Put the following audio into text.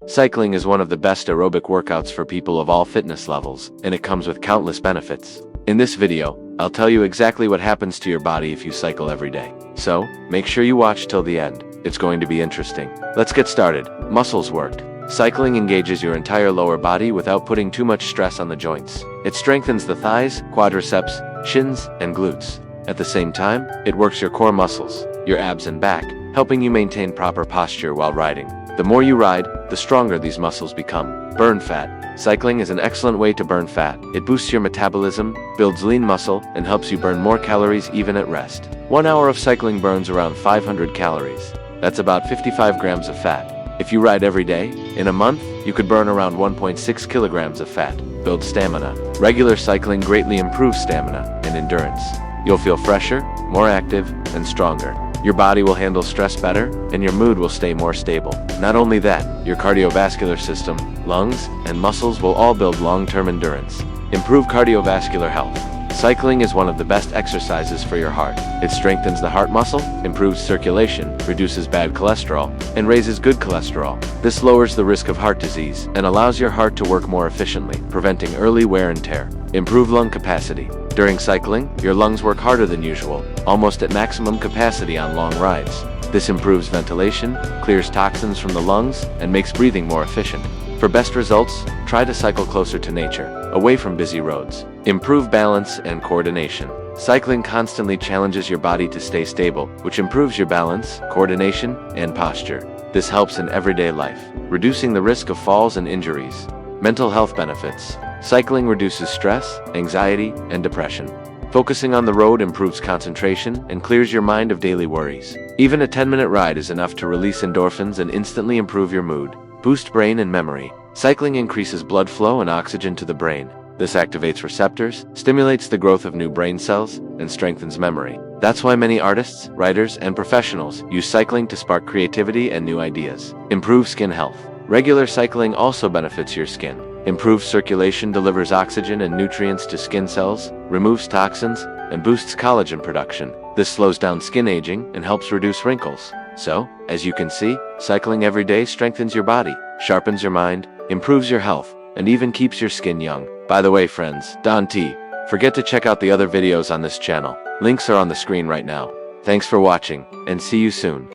Cycling is one of the best aerobic workouts for people of all fitness levels, and it comes with countless benefits. In this video, I'll tell you exactly what happens to your body if you cycle every day. So, make sure you watch till the end. It's going to be interesting. Let's get started. Muscles worked. Cycling engages your entire lower body without putting too much stress on the joints. It strengthens the thighs, quadriceps, shins, and glutes. At the same time, it works your core muscles, your abs and back, helping you maintain proper posture while riding. The more you ride, the stronger these muscles become. Burn fat. Cycling is an excellent way to burn fat. It boosts your metabolism, builds lean muscle, and helps you burn more calories even at rest. 1 hour of cycling burns around 500 calories. That's about 55 grams of fat. If you ride every day, in a month, you could burn around 1.6 kilograms of fat. Build stamina. Regular cycling greatly improves stamina and endurance. You'll feel fresher, more active, and stronger. Your body will handle stress better, and your mood will stay more stable. Not only that, your cardiovascular system, lungs, and muscles will all build long-term endurance. Improve cardiovascular health. Cycling is one of the best exercises for your heart. It strengthens the heart muscle, improves circulation, reduces bad cholesterol, and raises good cholesterol. This lowers the risk of heart disease and allows your heart to work more efficiently, preventing early wear and tear. Improve lung capacity. During cycling, your lungs work harder than usual, almost at maximum capacity on long rides. This improves ventilation, clears toxins from the lungs, and makes breathing more efficient. For best results, try to cycle closer to nature, away from busy roads. Improve balance and coordination. Cycling constantly challenges your body to stay stable, which improves your balance, coordination, and posture. This helps in everyday life, reducing the risk of falls and injuries. Mental health benefits. Cycling reduces stress, anxiety, and depression. Focusing on the road improves concentration and clears your mind of daily worries. Even a 10-minute ride is enough to release endorphins and instantly improve your mood. Boost brain and memory. Cycling increases blood flow and oxygen to the brain. This activates receptors, stimulates the growth of new brain cells, and strengthens memory. That's why many artists, writers, and professionals use cycling to spark creativity and new ideas. Improve skin health. Regular cycling also benefits your skin. Improved circulation delivers oxygen and nutrients to skin cells, removes toxins, and boosts collagen production. This slows down skin aging and helps reduce wrinkles. So, as you can see, cycling every day strengthens your body, sharpens your mind, improves your health, and even keeps your skin young. By the way, friends, Don T. Forget to check out the other videos on this channel. Links are on the screen right now. Thanks for watching, and see you soon.